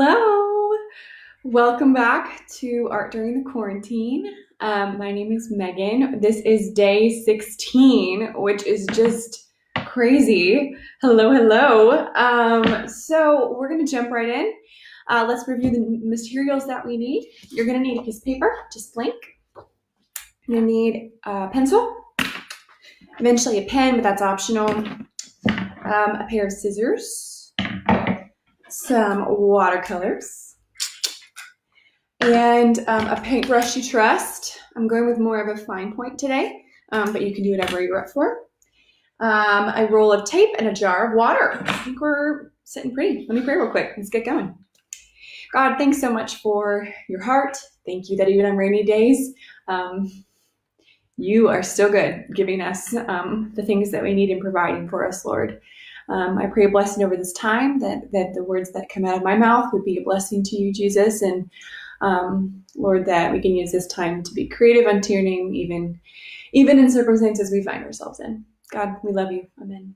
Hello! Welcome back to Art During the Quarantine. My name is Megan. This is day 16, which is just crazy. Hello. So we're going to jump right in. Let's review the materials that we need. You're going to need a piece of paper, just blank. You're going to need a pencil, eventually a pen, but that's optional, a pair of scissors, some watercolors, and a paintbrush you trust. I'm going with more of a fine point today, but you can do whatever you're up for. A roll of tape and a jar of water. I think we're sitting pretty. Let me pray real quick. Let's get going. God, thanks so much for your heart. Thank you that even on rainy days, you are still good, giving us the things that we need and providing for us, Lord. I pray a blessing over this time, that the words that come out of my mouth would be a blessing to you, Jesus. And Lord, that we can use this time to be creative unto your name, even in circumstances we find ourselves in. God, we love you. Amen.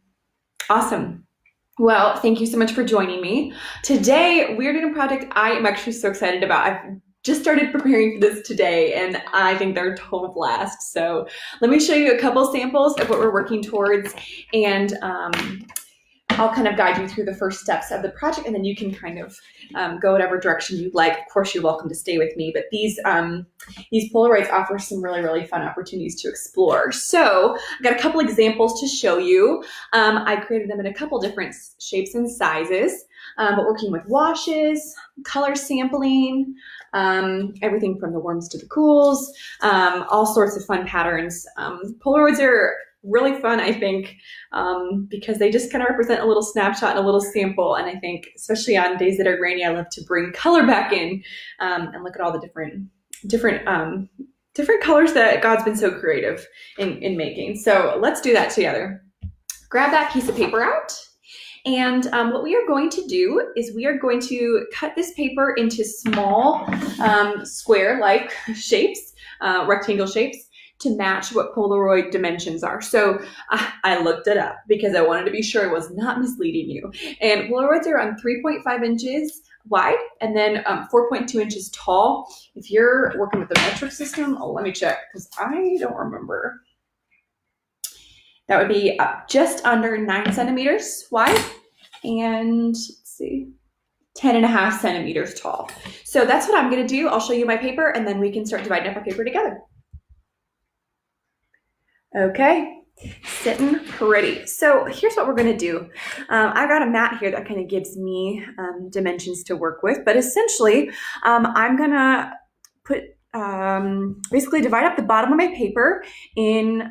Awesome. Well, thank you so much for joining me. Today, we're doing a project I am actually so excited about. I've just started preparing for this today, and I think they're a total blast. So let me show you a couple samples of what we're working towards, and I'll kind of guide you through the first steps of the project, and then you can kind of go whatever direction you'd like. Of course, you're welcome to stay with me, but these Polaroids offer some really, really fun opportunities to explore. So I've got a couple examples to show you. I created them in a couple different shapes and sizes, but working with washes, color sampling, everything from the warms to the cools, all sorts of fun patterns. Polaroids are really fun, I think, because they just kind of represent a little snapshot and a little sample. And I think, especially on days that are rainy, I love to bring color back in and look at all the different colors that God's been so creative in making. So let's do that together. Grab that piece of paper out. And what we are going to do is we are going to cut this paper into small square-like shapes, rectangle shapes, to match what Polaroid dimensions are. So I looked it up because I wanted to be sure I was not misleading you. And Polaroids are on 3.5 inches wide and then 4.2 inches tall. If you're working with the metric system, let me check because I don't remember. That would be just under 9 centimeters wide and let's see, 10.5 centimeters tall. So that's what I'm gonna do. I'll show you my paper and then we can start dividing up our paper together. Okay, sitting pretty. So here's what we're gonna do. I've got a mat here that kind of gives me dimensions to work with, but essentially I'm gonna put, basically divide up the bottom of my paper in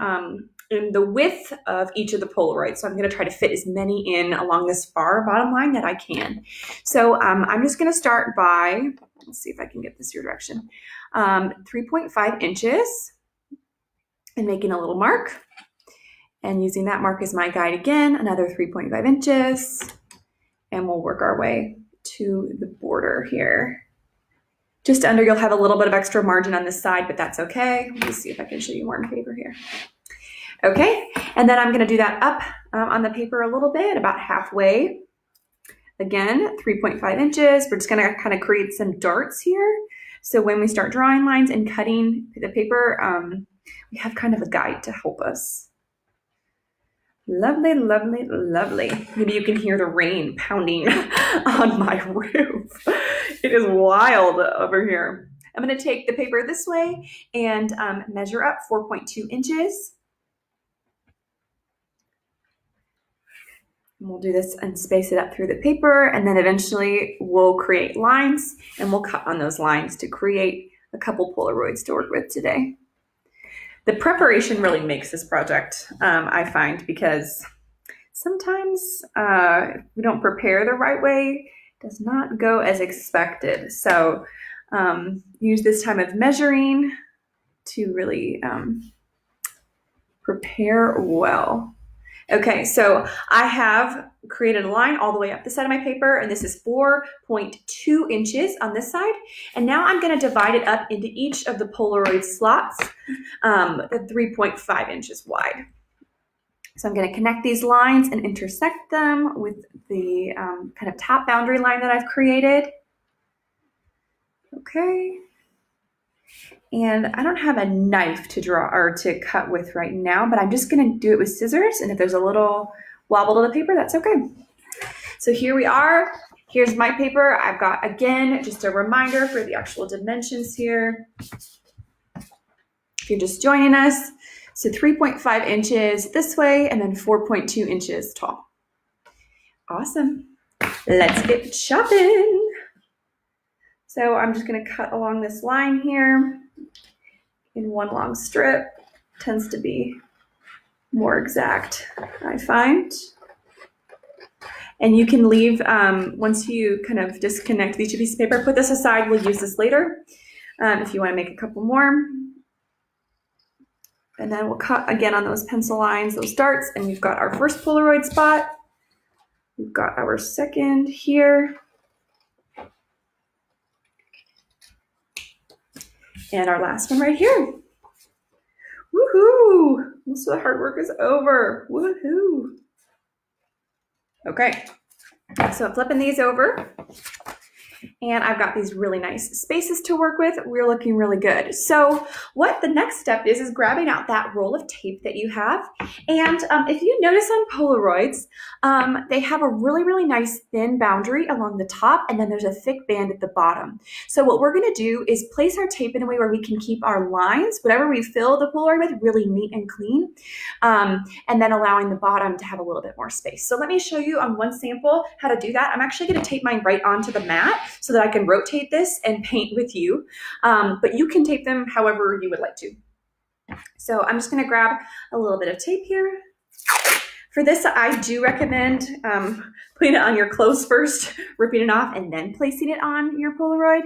the width of each of the Polaroids. So I'm gonna try to fit as many in along this far bottom line that I can. So I'm just gonna start by, let's see if I can get this your direction, 3.5 inches. And making a little mark and using that mark as my guide again, another 3.5 inches, and we'll work our way to the border here. Just under, you'll have a little bit of extra margin on this side, but that's okay. Let me see if I can show you more on paper here. Okay, and then I'm gonna do that up on the paper a little bit, about halfway. Again, 3.5 inches. We're just gonna kind of create some darts here. So when we start drawing lines and cutting the paper, we have kind of a guide to help us. Lovely, lovely, lovely. Maybe you can hear the rain pounding on my roof. It is wild over here. I'm gonna take the paper this way and measure up 4.2 inches. And we'll do this and space it up through the paper, and then eventually we'll create lines and we'll cut on those lines to create a couple Polaroids to work with today. The preparation really makes this project, I find, because sometimes if we don't prepare the right way, it does not go as expected. So use this time of measuring to really prepare well. Okay, so I have created a line all the way up the side of my paper, and this is 4.2 inches on this side. And now I'm gonna divide it up into each of the Polaroid slots at 3.5 inches wide. So I'm gonna connect these lines and intersect them with the kind of top boundary line that I've created. Okay. And I don't have a knife to draw or to cut with right now, but I'm just gonna do it with scissors. And if there's a little wobble to the paper, that's okay. So here we are. Here's my paper. I've got, again, just a reminder for the actual dimensions here. If you're just joining us, so 3.5 inches this way and then 4.2 inches tall. Awesome. Let's get shopping. So I'm just gonna cut along this line here in one long strip. Tends to be more exact, I find. And you can leave, once you kind of disconnect each piece of paper, put this aside, we'll use this later if you wanna make a couple more. And then we'll cut again on those pencil lines, those darts, and we've got our first Polaroid spot. We've got our second here. And our last one right here. Woohoo! Most of the hard work is over. Woohoo! Okay, so I'm flipping these over. And I've got these really nice spaces to work with. We're looking really good. So what the next step is grabbing out that roll of tape that you have. And if you notice on Polaroids, they have a really, really nice thin boundary along the top, and then there's a thick band at the bottom. So what we're gonna do is place our tape in a way where we can keep our lines, whatever we fill the Polaroid with, really neat and clean, and then allowing the bottom to have a little bit more space. So let me show you on one sample how to do that. I'm actually gonna tape mine right onto the mat so that I can rotate this and paint with you. But you can tape them however you would like to. So I'm just gonna grab a little bit of tape here. For this, I do recommend putting it on your clothes first, ripping it off, and then placing it on your Polaroid.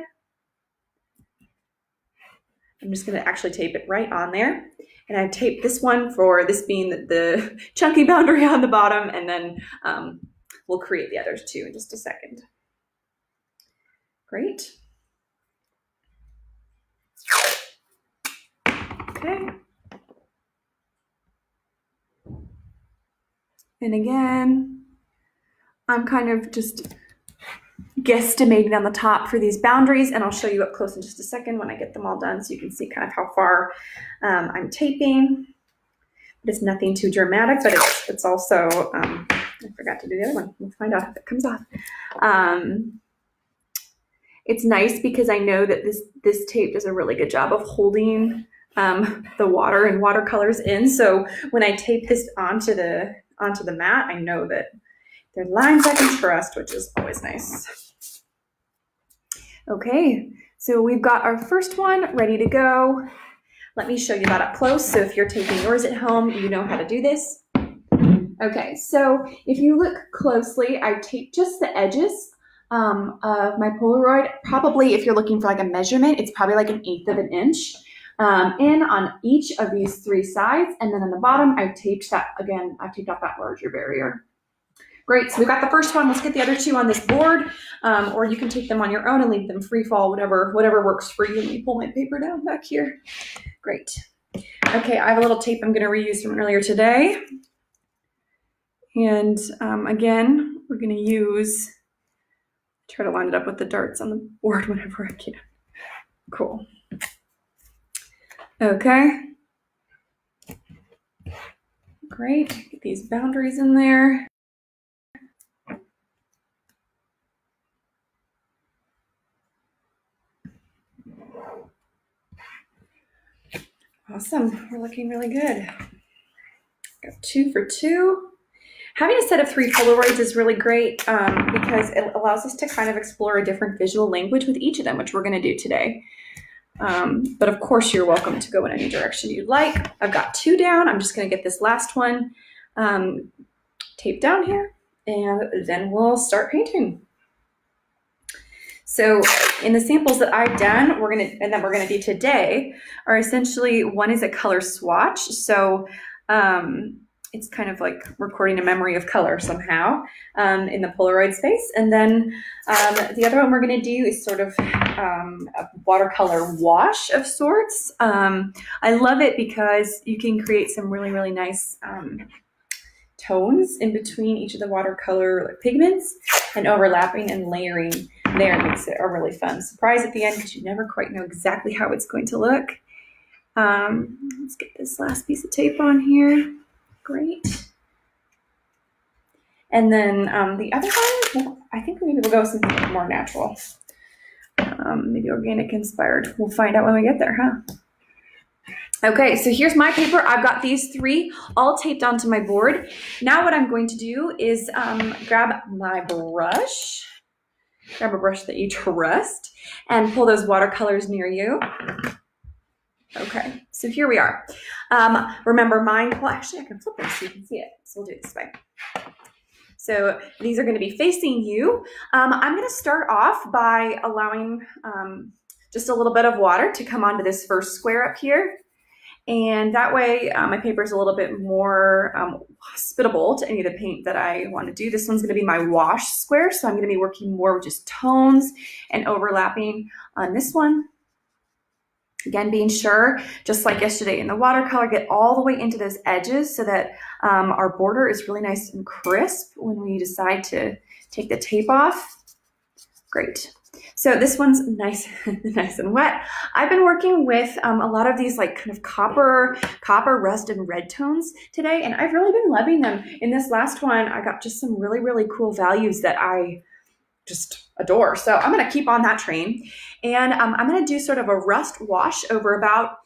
I'm just gonna actually tape it right on there. And I've taped this one for this being the chunky boundary on the bottom, and then we'll create the others too in just a second. Great. Okay. And again, I'm kind of just guesstimating on the top for these boundaries, and I'll show you up close in just a second when I get them all done so you can see kind of how far I'm taping. But it's nothing too dramatic, but it's also, I forgot to do the other one. We'll find out if it comes off. It's nice because I know that this tape does a really good job of holding the water and watercolors in. So when I tape this onto the mat, I know that they're lines I can trust, which is always nice. Okay, so we've got our first one ready to go. Let me show you that up close. So if you're taping yours at home, you know how to do this. Okay, so if you look closely, I've taped just the edges of my Polaroid. Probably if you're looking for like a measurement, it's probably like 1/8 of an inch in on each of these 3 sides. And then on the bottom, I've taped that, again, I've taped off that larger barrier. Great, so we've got the first one. Let's get the other 2 on this board, or you can take them on your own and leave them free fall, whatever works for you. Let me pull my paper down back here. Great. Okay, I have a little tape I'm gonna reuse from earlier today. And again, we're gonna try to line it up with the darts on the board whenever I can. Cool. Okay. Great, get these boundaries in there. Awesome, we're looking really good. Got 2 for 2. Having a set of 3 Polaroids is really great because it allows us to kind of explore a different visual language with each of them, which we're gonna do today. But of course, you're welcome to go in any direction you'd like. I've got 2 down. I'm just gonna get this last one taped down here, and then we'll start painting. So in the samples that I've done, and that we're gonna do today, are essentially, one is a color swatch. So it's kind of like recording a memory of color somehow in the Polaroid space. And then the other one we're gonna do is sort of a watercolor wash of sorts. I love it because you can create some really, really nice tones in between each of the watercolor pigments, and overlapping and layering there makes it a really fun surprise at the end because you never quite know exactly how it's going to look. Let's get this last piece of tape on here. Great. And then the other one, I think maybe we'll go with something more natural. Maybe organic inspired. We'll find out when we get there, huh? Okay, so here's my paper. I've got these 3 all taped onto my board. Now what I'm going to do is grab my brush, grab a brush that you trust, and pull those watercolors near you. Okay, so here we are. Remember mine, well actually I can flip them so you can see it. So we'll do it this way. So these are going to be facing you. I'm going to start off by allowing just a little bit of water to come onto this first square up here. And that way my paper is a little bit more hospitable to any of the paint that I want to do. This one's going to be my wash square. So I'm going to be working more with just tones and overlapping on this one. Again, being sure, just like yesterday in the watercolor, get all the way into those edges so that our border is really nice and crisp when we decide to take the tape off. Great. So this one's nice, nice and wet. I've been working with a lot of these like kind of copper, rust, and red tones today, and I've really been loving them. In this last one, I got just some really, really cool values that I just adore. So I'm going to keep on that train, and I'm going to do sort of a rust wash over about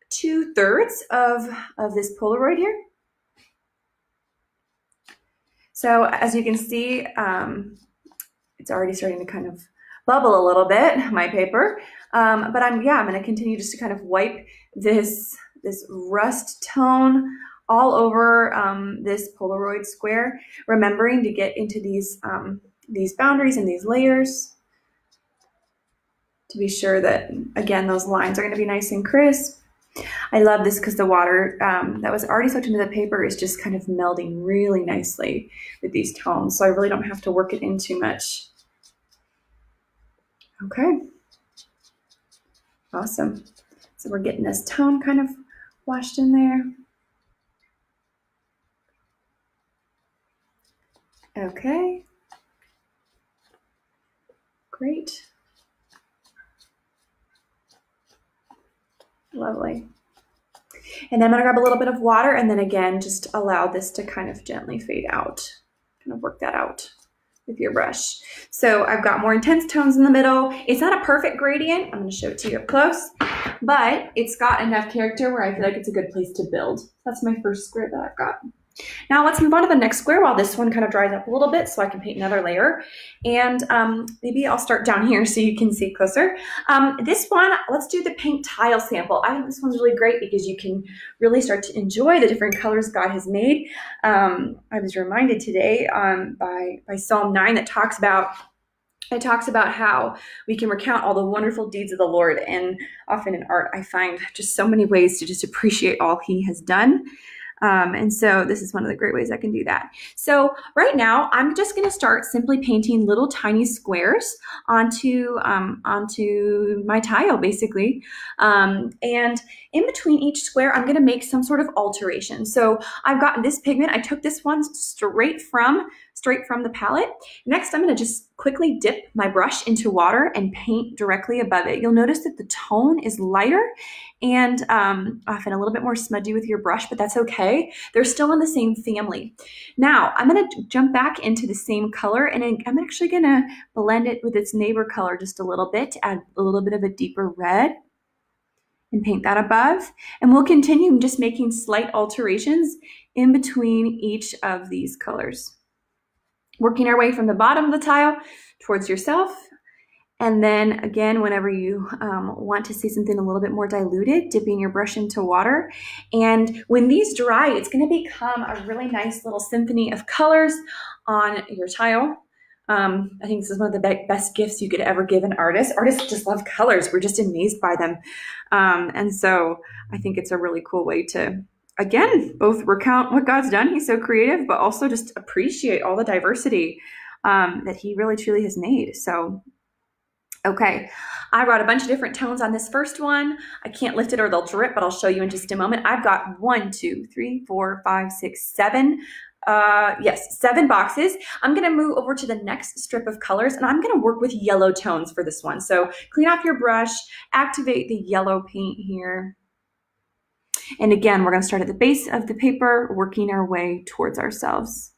2/3 of this Polaroid here. So as you can see, it's already starting to kind of bubble a little bit, my paper, but I'm going to continue just to kind of wipe this rust tone all over this Polaroid square, remembering to get into these boundaries and these layers to be sure that, again, those lines are going to be nice and crisp. I love this because the water that was already soaked into the paper is just kind of melding really nicely with these tones, so I really don't have to work it in too much. Okay, awesome. So we're getting this tone kind of washed in there. Okay, great. Lovely. And then I'm gonna grab a little bit of water and then again, just allow this to kind of gently fade out. Kind of work that out with your brush. So I've got more intense tones in the middle. It's not a perfect gradient. I'm gonna show it to you up close, but it's got enough character where I feel like it's a good place to build. That's my first square that I've got. Now let's move on to the next square while this one kind of dries up a little bit so I can paint another layer. And maybe I'll start down here so you can see closer. This one, let's do the paint tile sample. I think this one's really great because you can really start to enjoy the different colors God has made. I was reminded today by Psalm 9 that talks about how we can recount all the wonderful deeds of the Lord. And often in art, I find just so many ways to just appreciate all he has done. And so this is one of the great ways I can do that. So right now I'm just going to start simply painting little tiny squares onto my tile basically. And in between each square, I'm going to make some sort of alteration. So I've got this pigment. I took this one straight from the palette. Next, I'm going to just quickly dip my brush into water and paint directly above it. You'll notice that the tone is lighter and often a little bit more smudgy with your brush, but that's okay. They're still in the same family. Now, I'm going to jump back into the same color and I'm actually going to blend it with its neighbor color just a little bit to add a little bit of a deeper red and paint that above. And we'll continue just making slight alterations in between each of these colors. Working our way from the bottom of the tile towards yourself. And then again, whenever you want to see something a little bit more diluted, dipping your brush into water. And when these dry, it's going to become a really nice little symphony of colors on your tile. I think this is one of the best gifts you could ever give an artist. Artists just love colors. We're just amazed by them. And so I think it's a really cool way to, again, both recount what God's done. He's so creative, but also just appreciate all the diversity that he really truly has made. So, okay, I brought a bunch of different tones on this first one. I can't lift it or they'll drip, but I'll show you in just a moment. I've got 1, 2, 3, 4, 5, 6, 7 yes, 7 boxes. I'm gonna move over to the next strip of colors and I'm gonna work with yellow tones for this one. So clean off your brush, activate the yellow paint here. And again, we're gonna start at the base of the paper, working our way towards ourselves.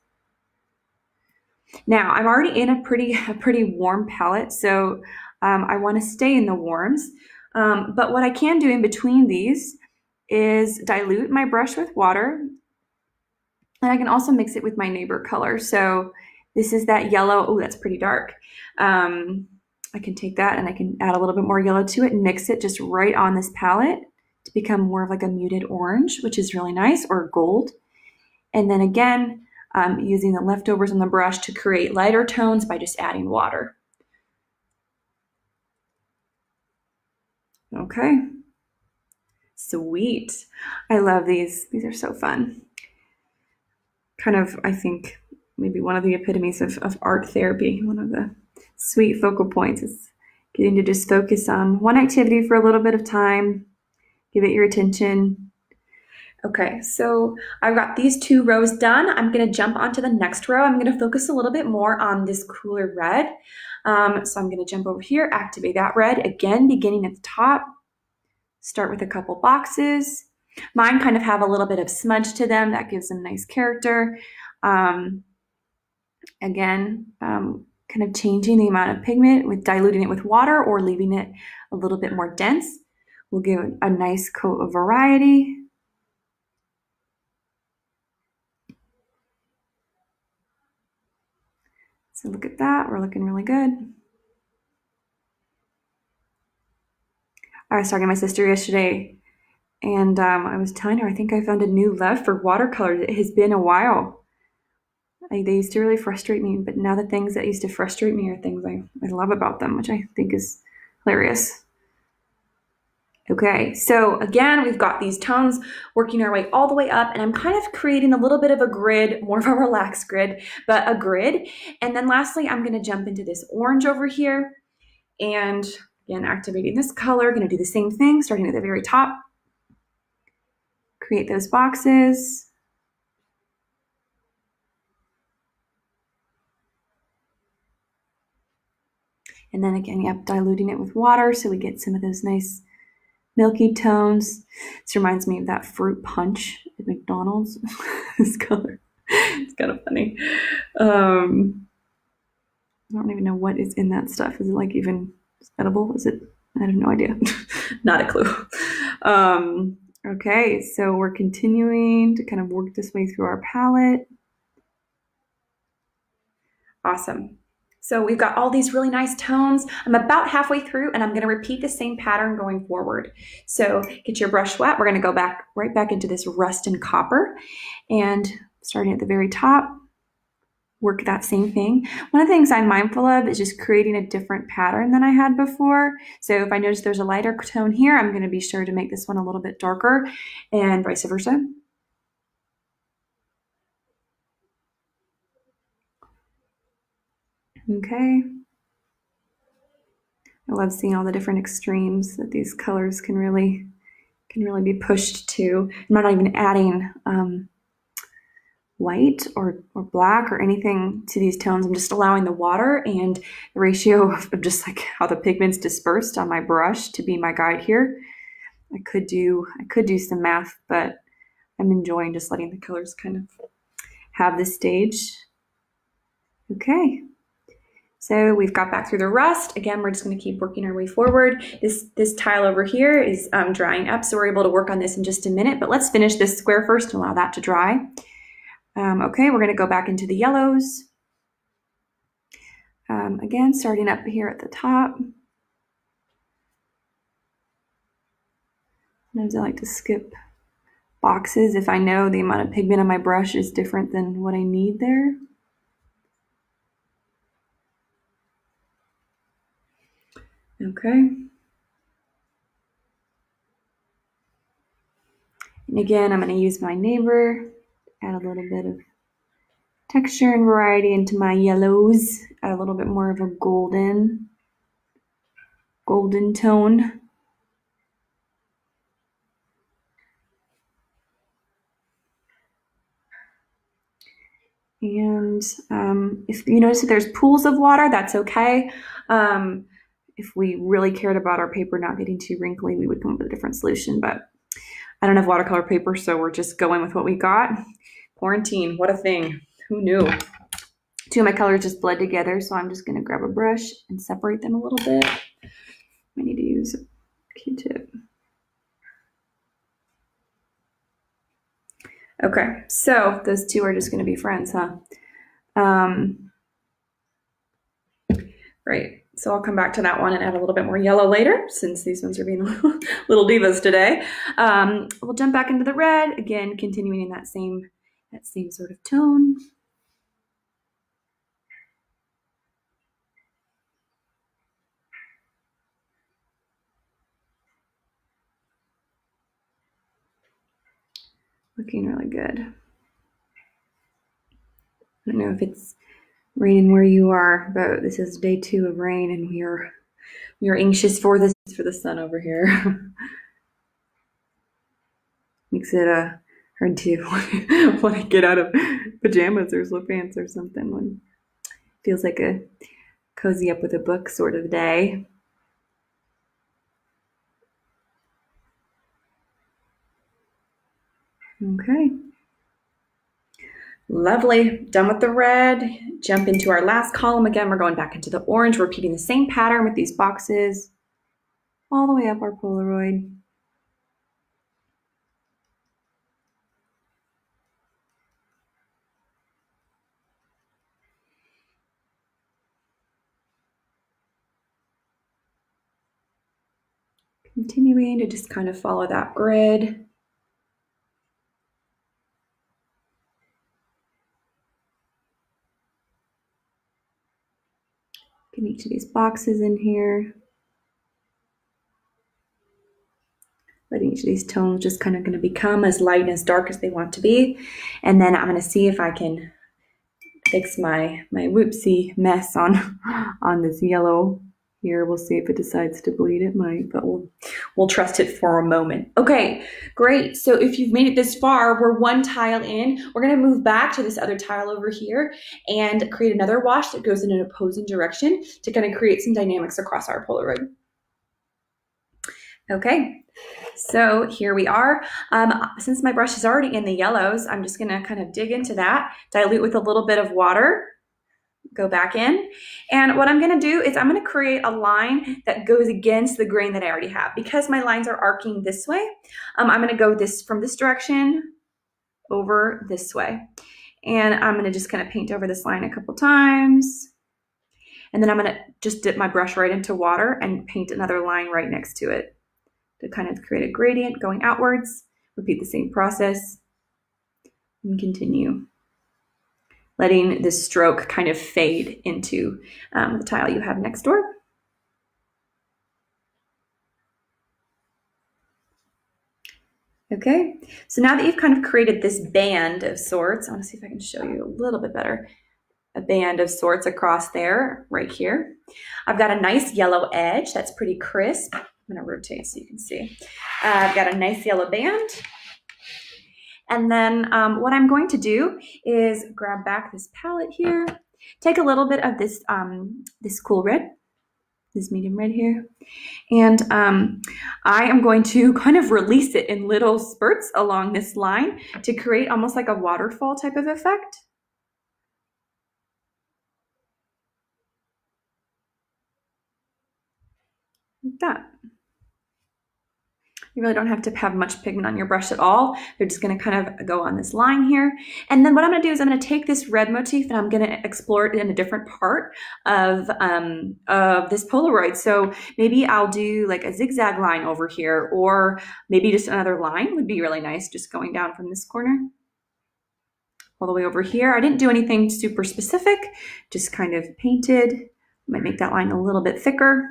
Now, I'm already in a pretty warm palette, so I wanna stay in the warms. But what I can do in between these is dilute my brush with water, and I can also mix it with my neighbor color. So this is that yellow. Oh, that's pretty dark. I can take that and I can add a little bit more yellow to it and mix it just right on this palette to become more of like a muted orange, which is really nice, or gold. And then again, using the leftovers on the brush to create lighter tones by just adding water. Okay. Sweet. I love these. These are so fun. Kind of, I think, maybe one of the epitomes of art therapy. One of the sweet focal points is getting to just focus on one activity for a little bit of time. Give it your attention. Okay, so I've got these 2 rows done. I'm going to jump onto the next row. I'm going to focus a little bit more on this cooler red. So I'm going to jump over here, activate that red. Again, beginning at the top. Start with a couple boxes. Mine kind of have a little bit of smudge to them. That gives them nice character. Again, kind of changing the amount of pigment with diluting it with water or leaving it a little bit more dense. We'll give it a nice coat of variety. So look at that, we're looking really good. I was talking to my sister yesterday and I was telling her I think I found a new love for watercolor. It has been a while. They used to really frustrate me, but now the things that used to frustrate me are things I love about them, which I think is hilarious. Okay, so again, we've got these tones working our way all the way up, and I'm kind of creating a little bit of a grid, more of a relaxed grid, but a grid. And then lastly, I'm gonna jump into this orange over here, and again, activating this color, gonna do the same thing, starting at the very top. Create those boxes. And then again, yep, diluting it with water so we get some of those nice milky tones. This reminds me of that fruit punch at McDonald's. This color. It's kind of funny. I don't even know what is in that stuff. Is it like even edible? Is it? I have no idea. Not a clue. Okay, so we're continuing to kind of work this way through our palette. Awesome. So we've got all these really nice tones. I'm about halfway through and I'm going to repeat the same pattern going forward. So get your brush wet. We're going to go back right back into this rust and copper, and starting at the very top, work that same thing. One of the things I'm mindful of is just creating a different pattern than I had before. So if I notice there's a lighter tone here, I'm going to be sure to make this one a little bit darker, and vice versa. Okay. I love seeing all the different extremes that these colors can really be pushed to. I'm not even adding white or black or anything to these tones. I'm just allowing the water and the ratio of just like how the pigment's dispersed on my brush to be my guide here. I could do some math, but I'm enjoying just letting the colors kind of have this stage. Okay. So we've got back through the rust. Again, we're just going to keep working our way forward. This tile over here is drying up, so we're able to work on this in just a minute, but let's finish this square first and allow that to dry. Okay, we're going to go back into the yellows. Again, starting up here at the top. Sometimes I like to skip boxes if I know the amount of pigment on my brush is different than what I need there. Okay. And again, I'm going to use my neighbor, add a little bit of texture and variety into my yellows, add a little bit more of a golden tone. And if you notice that there's pools of water, that's okay. If we really cared about our paper not getting too wrinkly, we would come up with a different solution, but I don't have watercolor paper, so we're just going with what we got. Quarantine, what a thing. Who knew? Two of my colors just bled together, so I'm just gonna grab a brush and separate them a little bit. I need to use a Q-tip. Okay, so those two are just gonna be friends, huh? Right, so I'll come back to that one and add a little bit more yellow later, since these ones are being little divas today. We'll jump back into the red, again, continuing in that same sort of tone. Looking really good. I don't know if it's raining where you are, but this is day 2 of rain, and we are anxious for the sun over here. Makes it hard to want to get out of pajamas or sweatpants or something. When it feels like a cozy up with a book sort of day. Okay. Lovely, done with the red. Jump into our last column again. We're going back into the orange, repeating the same pattern with these boxes all the way up our Polaroid. Continuing to just kind of follow that grid. Get each of these boxes in here. Letting each of these tones just kind of going to become as light and as dark as they want to be. And then I'm going to see if I can fix my whoopsie mess on this yellow here. We'll see if it decides to bleed. It might, but we'll trust it for a moment. Okay, great. So if you've made it this far, we're one tile in. We're going to move back to this other tile over here and create another wash that goes in an opposing direction to kind of create some dynamics across our Polaroid. Okay, so here we are. Since my brush is already in the yellows, I'm just gonna kind of dig into that, dilute with a little bit of water, go back in. And what I'm gonna do is I'm gonna create a line that goes against the grain that I already have. Because my lines are arcing this way, I'm gonna go from this direction over this way. And I'm gonna just kind of paint over this line a couple times. And then I'm gonna just dip my brush right into water and paint another line right next to it to kind of create a gradient going outwards. Repeat the same process and continue. Letting this stroke kind of fade into the tile you have next door. Okay, so now that you've kind of created this band of sorts, I want to see if I can show you a little bit better. A band of sorts across there, right here. I've got a nice yellow edge that's pretty crisp. I'm gonna rotate so you can see. I've got a nice yellow band. And then what I'm going to do is grab back this palette here, take a little bit of this, this cool red, this medium red here, and I am going to kind of release it in little spurts along this line to create almost like a waterfall type of effect. Like that. You really don't have to have much pigment on your brush at all. They're just going to kind of go on this line here. And then what I'm going to do is I'm going to take this red motif and I'm going to explore it in a different part of this Polaroid. So maybe I'll do like a zigzag line over here, or maybe just another line would be really nice, just going down from this corner all the way over here. I didn't do anything super specific, just kind of painted. Might make that line a little bit thicker.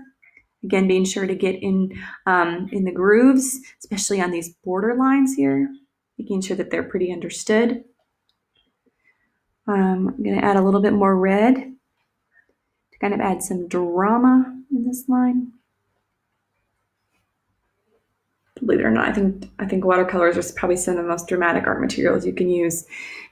Again, being sure to get in the grooves, especially on these border lines here, making sure that they're pretty understood. I'm going to add a little bit more red to kind of add some drama in this line. Believe it or not, I think watercolors are probably some of the most dramatic art materials you can use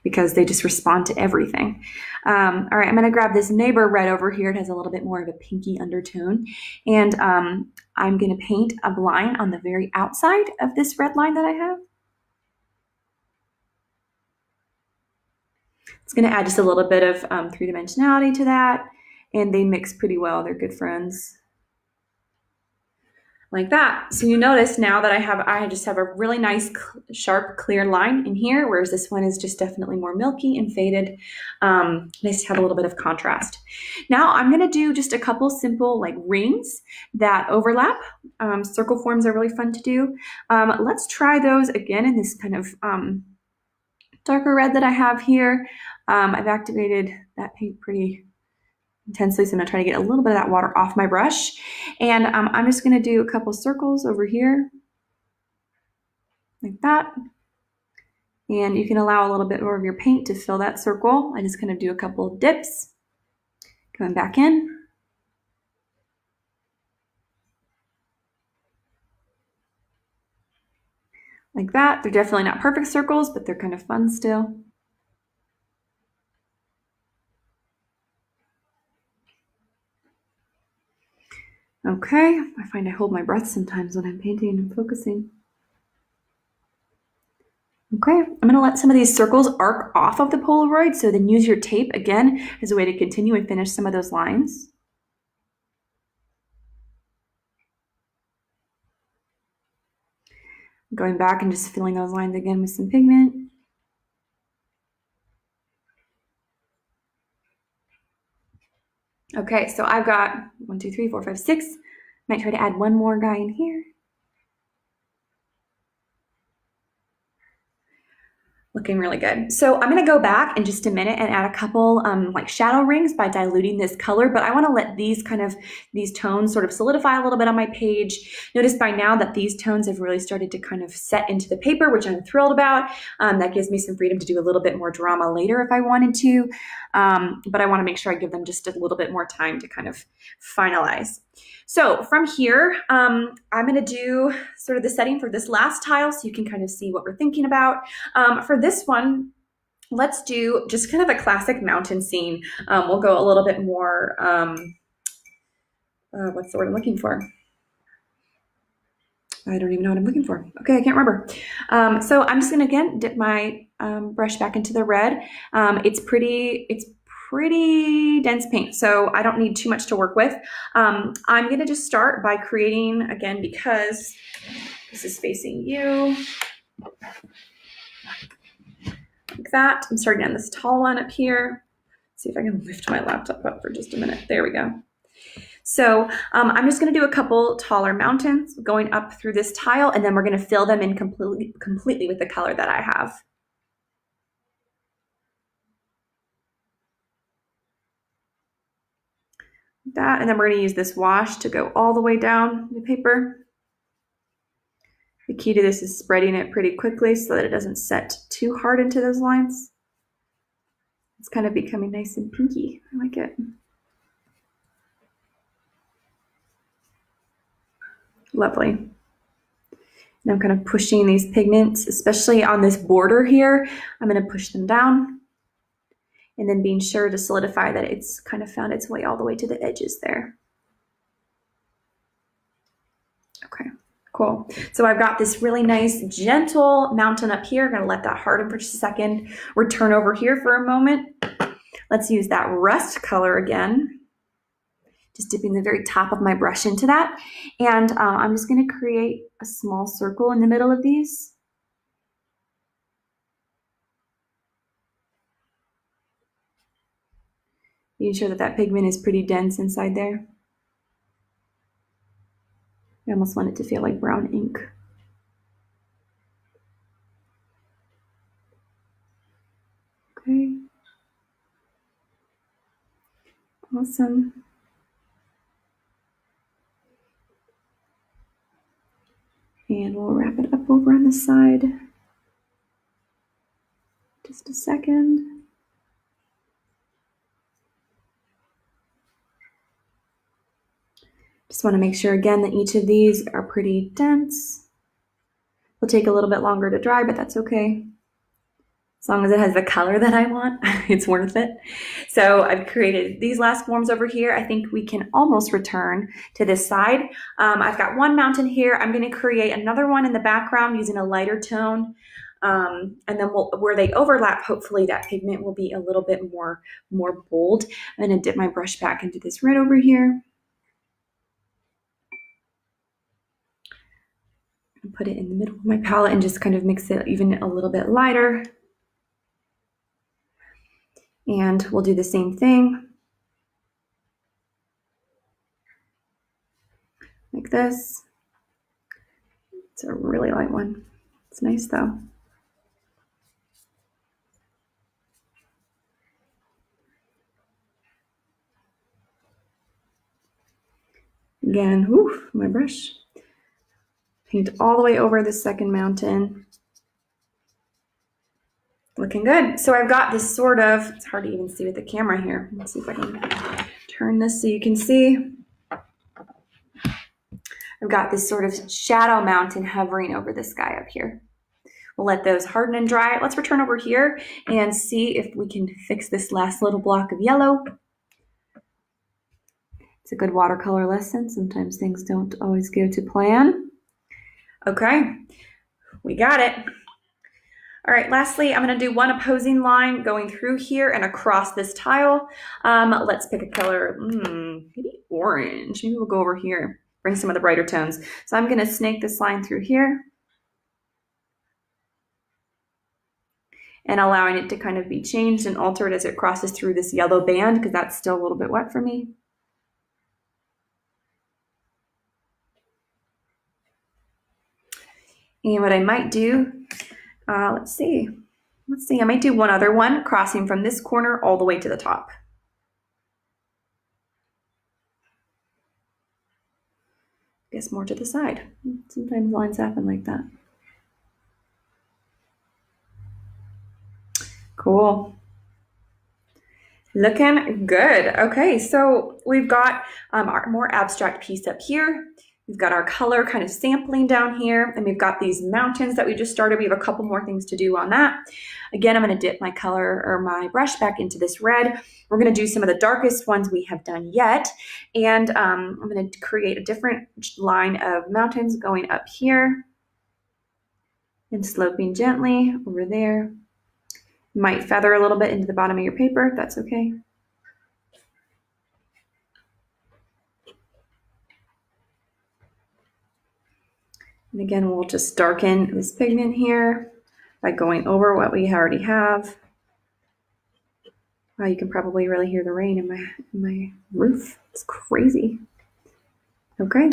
because they just respond to everything. All right, I'm going to grab this neighbor red over here. It has a little bit more of a pinky undertone. And I'm going to paint a line on the very outside of this red line that I have. It's going to add just a little bit of three-dimensionality to that. And they mix pretty well. They're good friends. Like that. So you notice now that I just have a really nice, sharp, clear line in here, whereas this one is just definitely more milky and faded. Nice to have a little bit of contrast. Now I'm going to do just a couple simple like rings that overlap. Circle forms are really fun to do. Let's try those again in this kind of darker red that I have here. I've activated that paint pretty intensely, so I'm going to try to get a little bit of that water off my brush. And I'm just going to do a couple circles over here, like that. And you can allow a little bit more of your paint to fill that circle. I just kind of do a couple of dips, going back in. Like that. They're definitely not perfect circles, but they're kind of fun still. Okay, I find I hold my breath sometimes when I'm painting and focusing. Okay, I'm going to let some of these circles arc off of the Polaroid, so then use your tape again as a way to continue and finish some of those lines. Going back and just filling those lines again with some pigment. Okay, so I've got 1, 2, 3, 4, 5, 6. Might try to add one more guy in here. Looking really good. So I'm going to go back in just a minute and add a couple like shadow rings by diluting this color, but I want to let these tones sort of solidify a little bit on my page. Notice by now that these tones have really started to kind of set into the paper, which I'm thrilled about. That gives me some freedom to do a little bit more drama later if I wanted to, but I want to make sure I give them just a little bit more time to kind of finalize. So from here, I'm going to do sort of the setting for this last tile so you can kind of see what we're thinking about. For this one, let's do just kind of a classic mountain scene. We'll go a little bit more, what's the word I'm looking for? I don't even know what I'm looking for. Okay, I can't remember. So I'm just going to, again, dip my brush back into the red. It's pretty dense paint, so I don't need too much to work with. I'm going to just start by creating, again, because this is facing you, like that. I'm starting on this tall one up here. Let's see if I can lift my laptop up for just a minute. There we go. So I'm just going to do a couple taller mountains going up through this tile, and then we're going to fill them in completely with the color that I have. That, and then we're going to use this wash to go all the way down the paper. The key to this is spreading it pretty quickly so that it doesn't set too hard into those lines. It's kind of becoming nice and pinky. I like it. Lovely. And I'm kind of pushing these pigments, especially on this border here. I'm going to push them down, and then being sure to solidify that it's kind of found its way all the way to the edges there. Okay, cool. So I've got this really nice, gentle mountain up here. I'm going to let that harden for just a second. Return over here for a moment. Let's use that rust color again. Just dipping the very top of my brush into that. And I'm just going to create a small circle in the middle of these. Being sure that that pigment is pretty dense inside there. I almost want it to feel like brown ink. Okay. Awesome. And we'll wrap it up over on the side. Just a second. Just want to make sure again that each of these are pretty dense. will take a little bit longer to dry, but that's okay. As long as it has the color that I want, it's worth it. So I've created these last forms over here. I think we can almost return to this side. I've got one mountain here. I'm going to create another one in the background using a lighter tone. And then where they overlap, hopefully that pigment will be a little bit more bold. I'm going to dip my brush back into this red over here. Put it in the middle of my palette and just kind of mix it even a little bit lighter. And we'll do the same thing. Like this. It's a really light one. It's nice though. Again, whew, my brush. Paint all the way over the second mountain. Looking good. So I've got this sort of, it's hard to even see with the camera here. Let's see if I can turn this so you can see. I've got this sort of shadow mountain hovering over the sky up here. We'll let those harden and dry. Let's return over here and see if we can fix this last little block of yellow. It's a good watercolor lesson. Sometimes things don't always go to plan. Okay, we got it. All right, lastly, I'm gonna do one opposing line going through here and across this tile. Let's pick a color, maybe orange. Maybe we'll go over here, bring some of the brighter tones. So I'm gonna snake this line through here and allowing it to kind of be changed and altered as it crosses through this yellow band because that's still a little bit wet for me. And what I might do, let's see, I might do one other one crossing from this corner all the way to the top. I guess more to the side. Sometimes lines happen like that. Cool. Looking good. Okay, so we've got our more abstract piece up here. We've got our color kind of sampling down here, and we've got these mountains that we just started. We have a couple more things to do on that. Again, I'm going to dip my color or my brush back into this red. We're going to do some of the darkest ones we have done yet, and I'm going to create a different line of mountains going up here and sloping gently over there. You might feather a little bit into the bottom of your paper. That's okay. And again, we'll just darken this pigment here by going over what we already have. Wow, you can probably really hear the rain in my roof. It's crazy. Okay.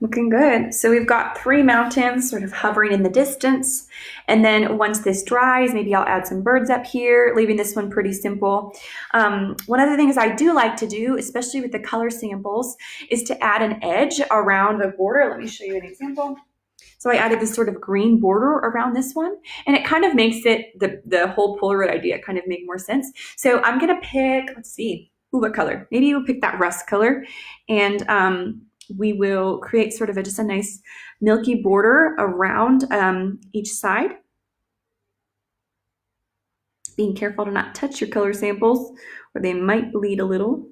Looking good. So we've got 3 mountains sort of hovering in the distance. And then once this dries, maybe I'll add some birds up here, leaving this one pretty simple. One of the things I do like to do, especially with the color samples, is to add an edge around the border. Let me show you an example. So I added this sort of green border around this one, and it kind of makes it, the whole Polaroid idea kind of make more sense. So I'm gonna pick, let's see, ooh, what color? Maybe we'll pick that rust color, and we will create sort of just a nice milky border around each side. Being careful to not touch your color samples or they might bleed a little.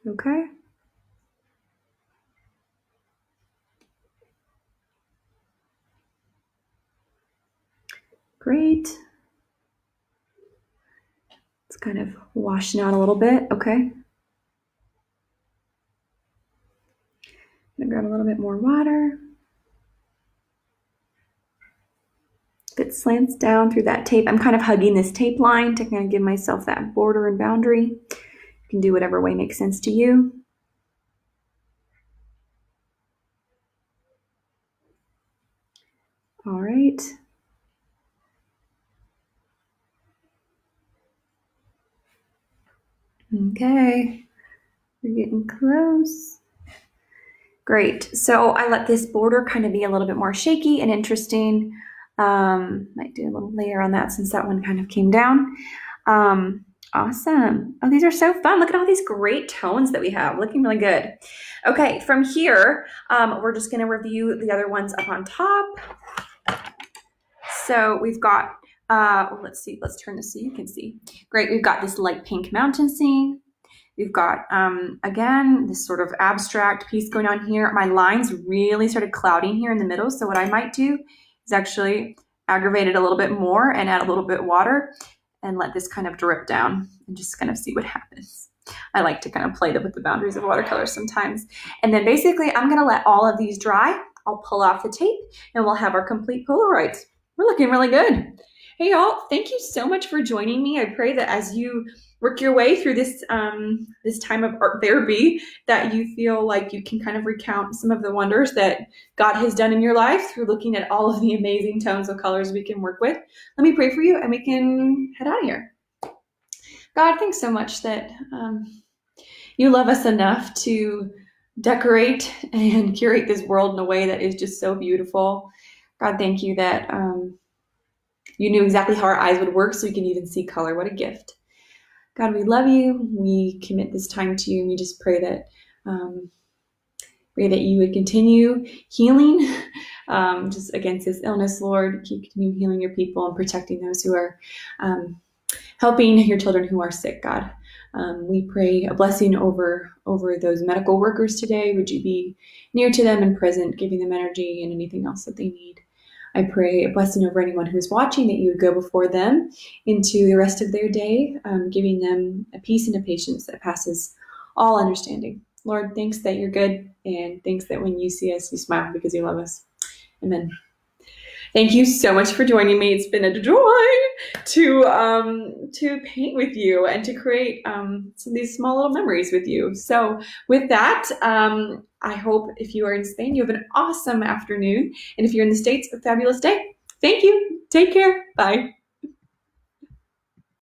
Okay. Great. It's kind of washing out a little bit, okay. I'm gonna grab a little bit more water. If it slants down through that tape, I'm kind of hugging this tape line to kind of give myself that border and boundary. You can do whatever way makes sense to you. All right. Okay, we're getting close. Great, so I let this border kind of be a little bit more shaky and interesting. Might do a little layer on that since that one kind of came down. Awesome. Oh, these are so fun. Look at all these great tones that we have. Looking really good. Okay, from here, we're just going to review the other ones up on top. So we've got, let's see, let's turn this so you can see. Great, we've got this light pink mountain scene. We've got, again, this sort of abstract piece going on here. My lines really started clouding here in the middle. So what I might do is actually aggravate it a little bit more and add a little bit of water and let this kind of drip down and just kind of see what happens. I like to kind of play with the boundaries of watercolor sometimes. And then basically I'm gonna let all of these dry. I'll pull off the tape and we'll have our complete Polaroids. We're looking really good. Hey y'all, thank you so much for joining me. I pray that as you work your way through this this time of art therapy, that you feel like you can kind of recount some of the wonders that God has done in your life through looking at all of the amazing tones of colors we can work with. Let me pray for you and we can head out of here. God, thanks so much that you love us enough to decorate and curate this world in a way that is just so beautiful. God, thank you that you knew exactly how our eyes would work so we can even see color. What a gift. God, we love you. We commit this time to you, and we just pray that you would continue healing just against this illness, Lord. Continue healing your people and protecting those who are helping your children who are sick, God. We pray a blessing over those medical workers today. Would you be near to them and present, giving them energy and anything else that they need. I pray a blessing over anyone who's watching, that you would go before them into the rest of their day, giving them a peace and a patience that passes all understanding. Lord, thanks that you're good, and thanks that when you see us, you smile because you love us. Amen. Thank you so much for joining me. It's been a joy to paint with you and to create some of these small little memories with you. So with that, I hope if you are in Spain, you have an awesome afternoon. And if you're in the States, a fabulous day. Thank you. Take care. Bye.